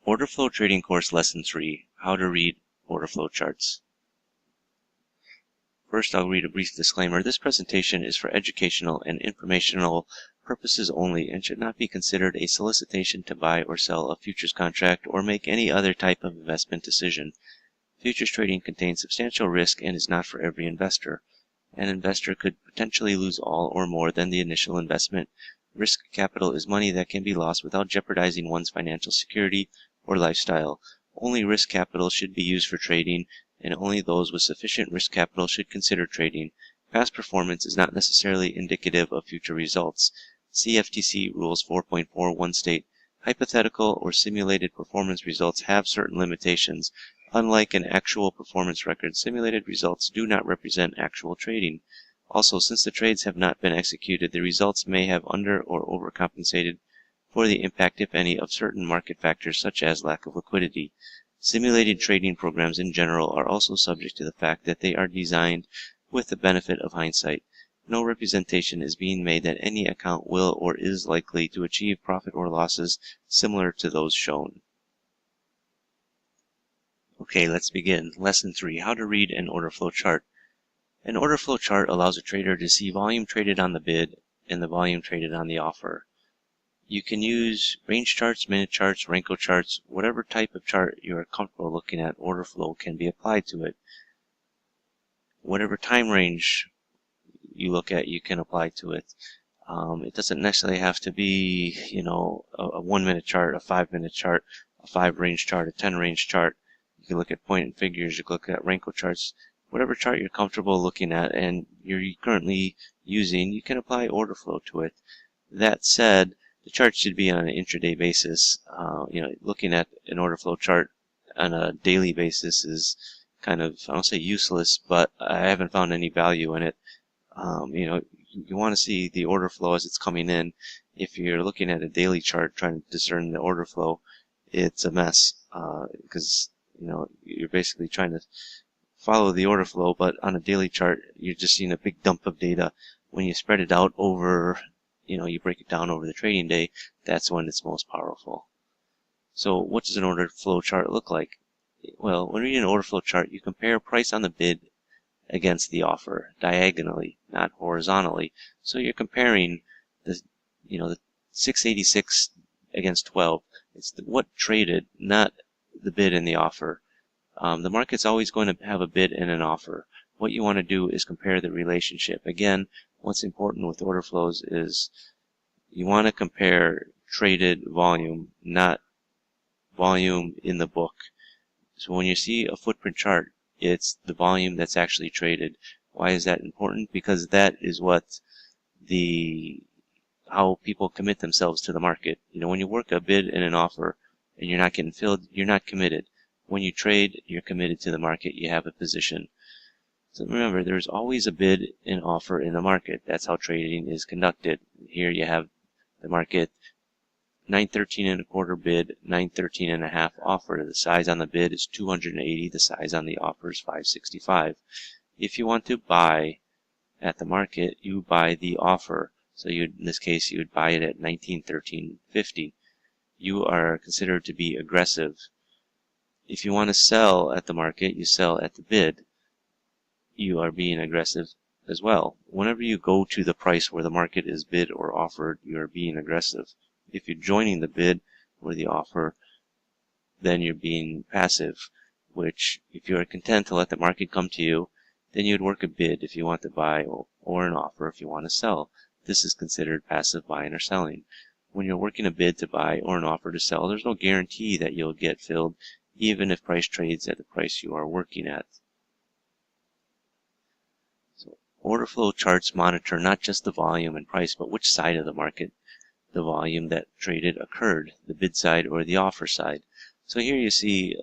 Order Flow Trading Course Lesson 3, How to Read Order Flow Charts. First, I'll read a brief disclaimer. This presentation is for educational and informational purposes only and should not be considered a solicitation to buy or sell a futures contract or make any other type of investment decision. Futures trading contains substantial risk and is not for every investor. An investor could potentially lose all or more than the initial investment. Risk capital is money that can be lost without jeopardizing one's financial security or lifestyle. Only risk capital should be used for trading, and only those with sufficient risk capital should consider trading. Past performance is not necessarily indicative of future results. CFTC Rules 4.41 state, hypothetical or simulated performance results have certain limitations. Unlike an actual performance record, simulated results do not represent actual trading. Also, since the trades have not been executed, the results may have under or overcompensated for the impact, if any, of certain market factors such as lack of liquidity. Simulated trading programs in general are also subject to the fact that they are designed with the benefit of hindsight. No representation is being made that any account will or is likely to achieve profit or losses similar to those shown. Okay, let's begin. Lesson 3, How to Read an Order Flow Chart. An order flow chart allows a trader to see volume traded on the bid and the volume traded on the offer. You can use range charts, minute charts, Renko charts, whatever type of chart you are comfortable looking at, order flow can be applied to it. Whatever time range you look at, you can apply to it. It doesn't necessarily have to be, a 1 minute chart, a 5 minute chart, a 5 range chart, a 10 range chart. You can look at point and figures, you can look at Renko charts. Whatever chart you're comfortable looking at and you're currently using, you can apply order flow to it. That said, the chart should be on an intraday basis. Looking at an order flow chart on a daily basis is kind of, I don't say useless, but I haven't found any value in it. You want to see the order flow as it's coming in. If you're looking at a daily chart trying to discern the order flow, it's a mess because you're basically trying to follow the order flow, but on a daily chart, you're just seeing a big dump of data. When you spread it out over, you break it down over the trading day, that's when it's most powerful. So what does an order flow chart look like? Well, when reading an order flow chart, you compare price on the bid against the offer diagonally, not horizontally. So you're comparing the 686 against 12. It's what traded, not the bid and the offer. The market's always going to have a bid and an offer. What you want to do is compare the relationship. Again, what's important with order flows is you want to compare traded volume, not volume in the book. So when you see a footprint chart, it's the volume that's actually traded. Why is that important? Because that is what how people commit themselves to the market. When you work a bid and an offer and you're not getting filled, you're not committed. When you trade, you're committed to the market. You have a position. So remember, there's always a bid and offer in the market. That's how trading is conducted. Here you have the market 913.25 bid, 913.5 offer. The size on the bid is 280. The size on the offer is 565. If you want to buy at the market, you buy the offer. So in this case, you would buy it at 1913.50. You are considered to be aggressive. If you want to sell at the market, you sell at the bid. You are being aggressive as well. Whenever you go to the price where the market is bid or offered, you are being aggressive. If you're joining the bid or the offer, then you're being passive, which if you are content to let the market come to you, then you'd work a bid if you want to buy or an offer if you want to sell. This is considered passive buying or selling. When you're working a bid to buy or an offer to sell, there's no guarantee that you'll get filled, even if price trades at the price you are working at. So order flow charts monitor not just the volume and price, but which side of the market the volume that traded occurred, the bid side or the offer side. So here you see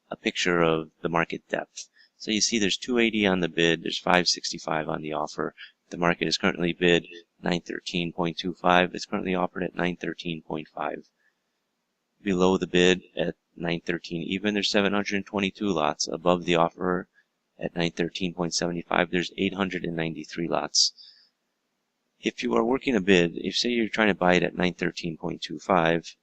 a picture of the market depth. So you see there's 280 on the bid, there's 565 on the offer. The market is currently bid 913.25. It's currently offered at 913.5. Below the bid at 913 even, there's 722 lots. Above the offer at 913.75, there's 893 lots. If you are working a bid, if say you're trying to buy it at 913.25,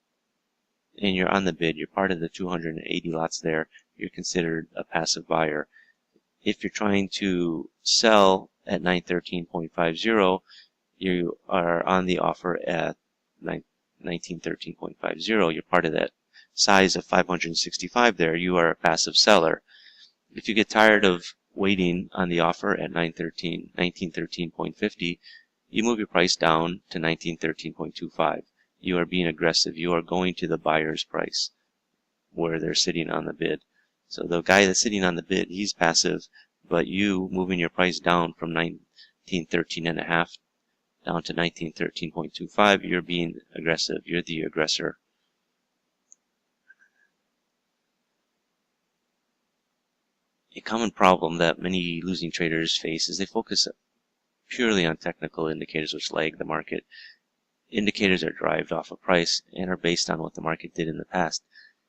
and you're on the bid, you're part of the 280 lots there, you're considered a passive buyer. If you're trying to sell at 913.50, you are on the offer at 1913.50. You're part of that size of 565 there. You are a passive seller. If you get tired of waiting on the offer at 1913.50, you move your price down to 1913.25. You are being aggressive. You are going to the buyer's price where they're sitting on the bid. So the guy that's sitting on the bid, he's passive, but you moving your price down from 1913.5 down to 1913.25, you're being aggressive. You're the aggressor. A common problem that many losing traders face is they focus purely on technical indicators which lag the market. Indicators are derived off of price and are based on what the market did in the past.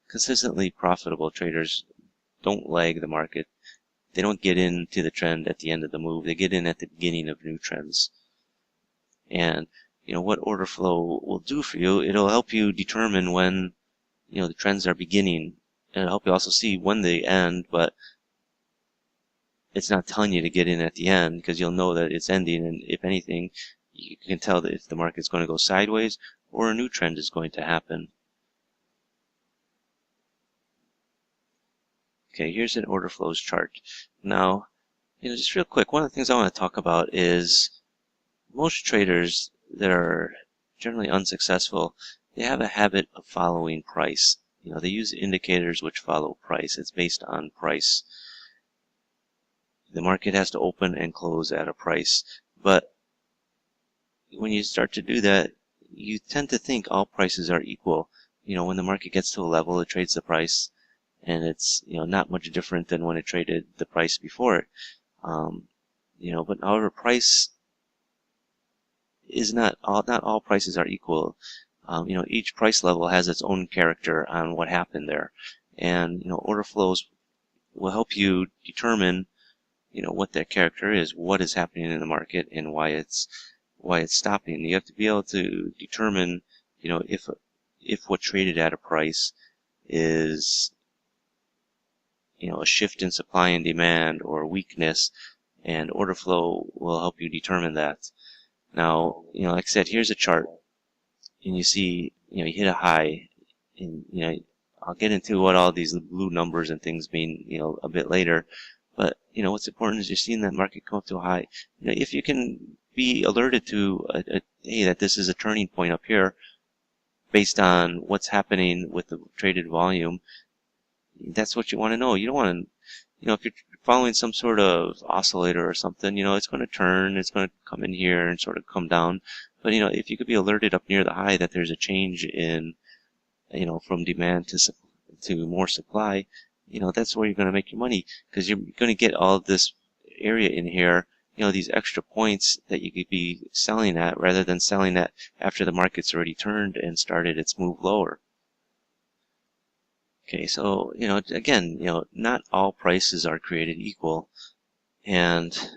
Consistently profitable traders don't lag the market. They don't get into the trend at the end of the move. They get in at the beginning of new trends. And what order flow will do for you, it'll help you determine when the trends are beginning, and it'll help you also see when they end, but it's not telling you to get in at the end because you'll know that it's ending, and if anything, you can tell that if the market's going to go sideways or a new trend is going to happen. Okay, here's an order flows chart. Now, just real quick, one of the things I want to talk about is most traders that are generally unsuccessful, they have a habit of following price. They use indicators which follow price. It's based on price. The market has to open and close at a price. But when you start to do that, you tend to think all prices are equal. When the market gets to a level, it trades the price, and it's not much different than when it traded the price before it. But however, price is not all prices are equal. Each price level has its own character on what happened there, and order flows will help you determine what that character is, what is happening in the market, and why it's stopping. You have to be able to determine if what traded at a price is a shift in supply and demand or weakness, and order flow will help you determine that. Now, like I said, here's a chart, and you see, you hit a high, and I'll get into what all these blue numbers and things mean, a bit later. But what's important is you're seeing that market come up to a high. If you can be alerted to hey, that this is a turning point up here, based on what's happening with the traded volume, that's what you want to know. You don't want to, if you're following some sort of oscillator or something, it's going to turn, it's going to come in here and sort of come down. But if you could be alerted up near the high that there's a change in, from demand to more supply, that's where you're going to make your money, because you're going to get all of this area in here, these extra points that you could be selling at rather than selling at after the market's already turned and started its move lower. Okay, so, again, not all prices are created equal, and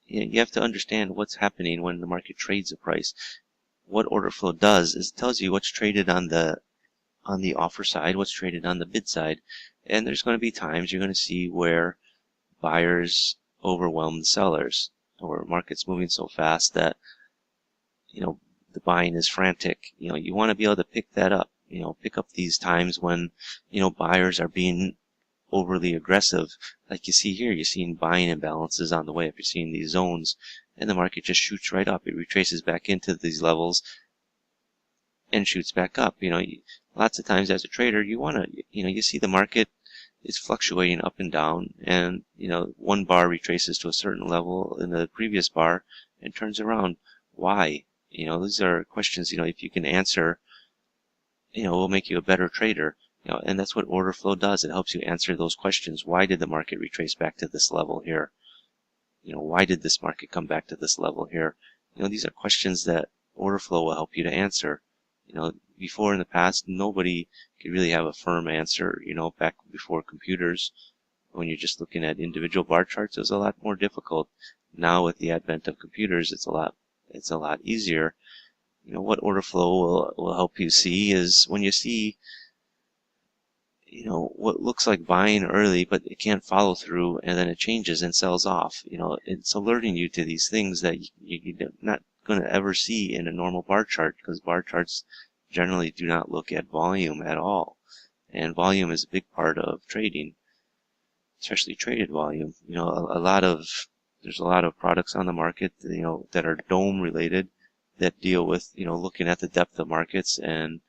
you have to understand what's happening when the market trades a price. What order flow does is it tells you what's traded on the offer side, what's traded on the bid side. And there's going to be times you're going to see where buyers overwhelm the sellers, or market's moving so fast that, the buying is frantic. You want to be able to pick that up, pick up these times when, buyers are being overly aggressive. Like you see here, you're seeing buying imbalances on the way up. You're seeing these zones, and the market just shoots right up. It retraces back into these levels and shoots back up. Lots of times as a trader, you want to, you see the market is fluctuating up and down, and, one bar retraces to a certain level in the previous bar and turns around. Why? These are questions, if you can answer, will make you a better trader. And that's what order flow does. It helps you answer those questions. Why did the market retrace back to this level here? Why did this market come back to this level here? These are questions that order flow will help you to answer. Before in the past, nobody could really have a firm answer, back before computers. When you're just looking at individual bar charts, it was a lot more difficult. Now with the advent of computers, it's a lot easier. What order flow will help you see is when you see what looks like buying early, but it can't follow through, and then it changes and sells off. It's alerting you to these things that you're not going to ever see in a normal bar chart, because bar charts generally do not look at volume at all. And volume is a big part of trading, especially traded volume. There's a lot of products on the market, that are DOM related, that deal with, looking at the depth of markets and,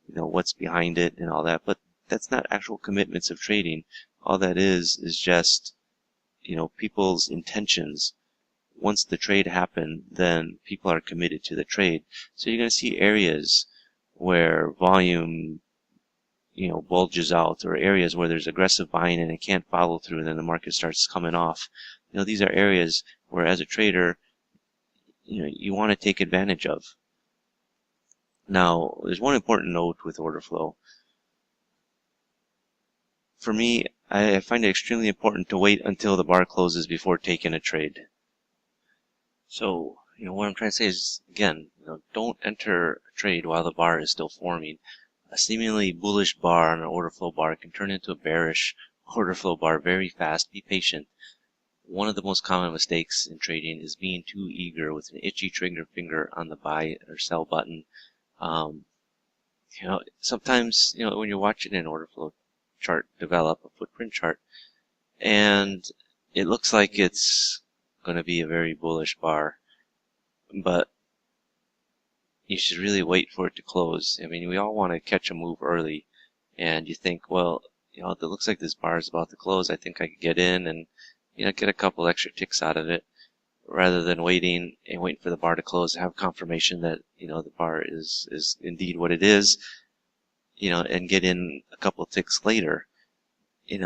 what's behind it and all that. But that's not actual commitments of trading. All that is just, people's intentions. Once the trade happened, then people are committed to the trade. So you're going to see areas where volume, bulges out, or areas where there's aggressive buying and it can't follow through, and then the market starts coming off. These are areas where, as a trader, you want to take advantage of. Now, there's one important note with order flow. For me, I find it extremely important to wait until the bar closes before taking a trade. So, what I'm trying to say is, again, don't enter a trade while the bar is still forming. A seemingly bullish bar on an order flow bar can turn into a bearish order flow bar very fast. Be patient. One of the most common mistakes in trading is being too eager with an itchy trigger finger on the buy or sell button. Sometimes, when you're watching an order flow chart develop, a footprint chart, and it looks like it's going to be a very bullish bar, but you should really wait for it to close. I mean, we all want to catch a move early, and you think, well, it looks like this bar is about to close. I think I could get in and, get a couple extra ticks out of it, rather than waiting for the bar to close, have confirmation that, the bar is indeed what it is, and get in a couple ticks later. I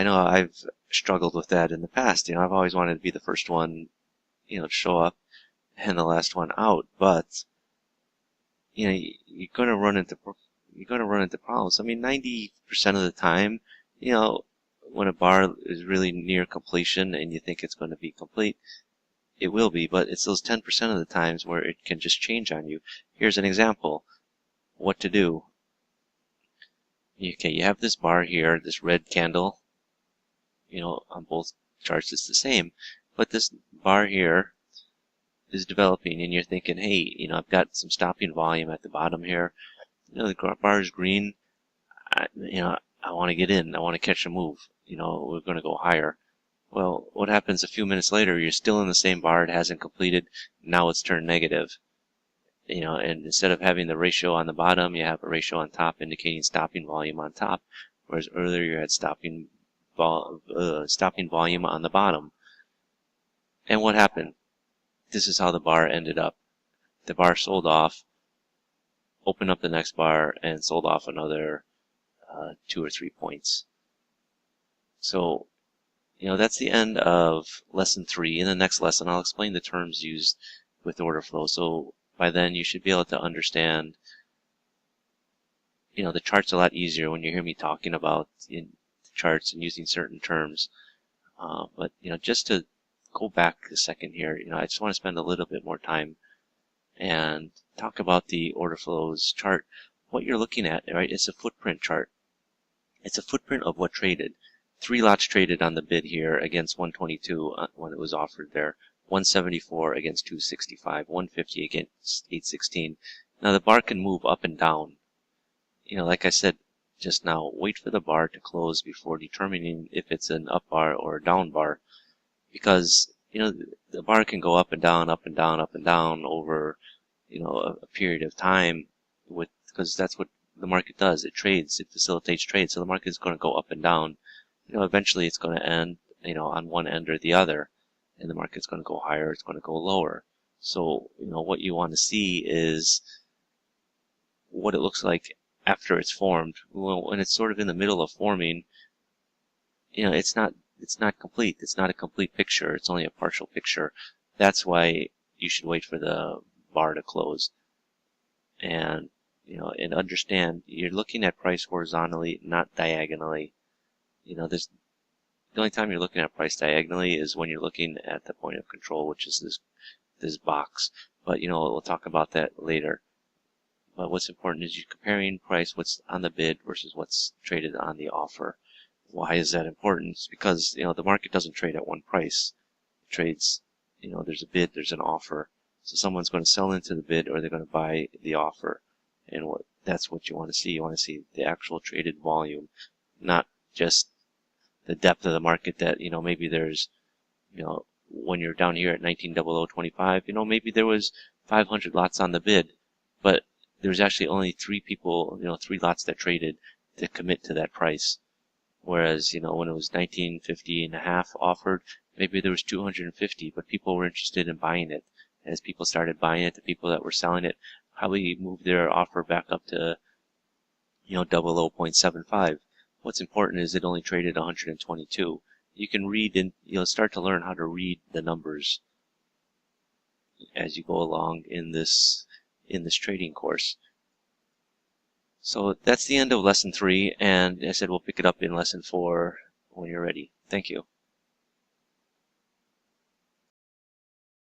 know I've struggled with that in the past. I've always wanted to be the first one, to show up and the last one out, but you're going to run into problems. I mean, 90% of the time, when a bar is really near completion and you think it's going to be complete, it will be, but it's those 10% of the times where it can just change on you. Here's an example. What to do. Okay, you have this bar here, this red candle, on both charts it's the same, but this bar here is developing, and you're thinking, hey, I've got some stopping volume at the bottom here. The bar is green. I want to get in. I want to catch a move. We're going to go higher. Well, what happens a few minutes later? You're still in the same bar. It hasn't completed. Now it's turned negative. And instead of having the ratio on the bottom, you have a ratio on top indicating stopping volume on top, whereas earlier you had stopping volume on the bottom. And what happened? This is how the bar ended up. The bar sold off, opened up the next bar, and sold off another 2 or 3 points. So, that's the end of lesson 3. In the next lesson, I'll explain the terms used with order flow. So by then, you should be able to understand, the charts a lot easier when you hear me talking about the charts and using certain terms. But, just to go back a second here, I just want to spend a little bit more time and talk about the order flows chart. What you're looking at, right, it's a footprint chart. It's a footprint of what traded. 3 lots traded on the bid here against 122 when it was offered there. 174 against 265, 150 against 816. Now the bar can move up and down. Like I said just now, wait for the bar to close before determining if it's an up bar or a down bar. Because, the bar can go up and down, up and down, up and down over, a period of time, because that's what the market does. It trades, it facilitates trade. So the market is going to go up and down. Eventually it's going to end, on one end or the other. And the market's going to go higher, it's going to go lower. So, what you want to see is what it looks like after it's formed. When it's sort of in the middle of forming, it's not complete. It's not a complete picture. It's only a partial picture. That's why you should wait for the bar to close. And, and understand you're looking at price horizontally, not diagonally. The only time you're looking at price diagonally is when you're looking at the point of control, which is this box. But, we'll talk about that later. But what's important is you're comparing price, what's on the bid versus what's traded on the offer. Why is that important? It's because, the market doesn't trade at one price. It trades, there's a bid, there's an offer. So someone's going to sell into the bid or they're going to buy the offer. And that's what you want to see. You want to see the actual traded volume, not just the depth of the market that, maybe there's, when you're down here at 190025, maybe there was 500 lots on the bid, but there's actually only 3 people, 3 lots that traded to commit to that price. Whereas, when it was 1950 and a half offered, maybe there was 250, but people were interested in buying it. As people started buying it, the people that were selling it probably moved their offer back up to, 00.75. What's important is it only traded 122. You can read and you'll start to learn how to read the numbers as you go along in this trading course. So that's the end of lesson 3, and as I said, we'll pick it up in lesson 4 when you're ready. Thank you.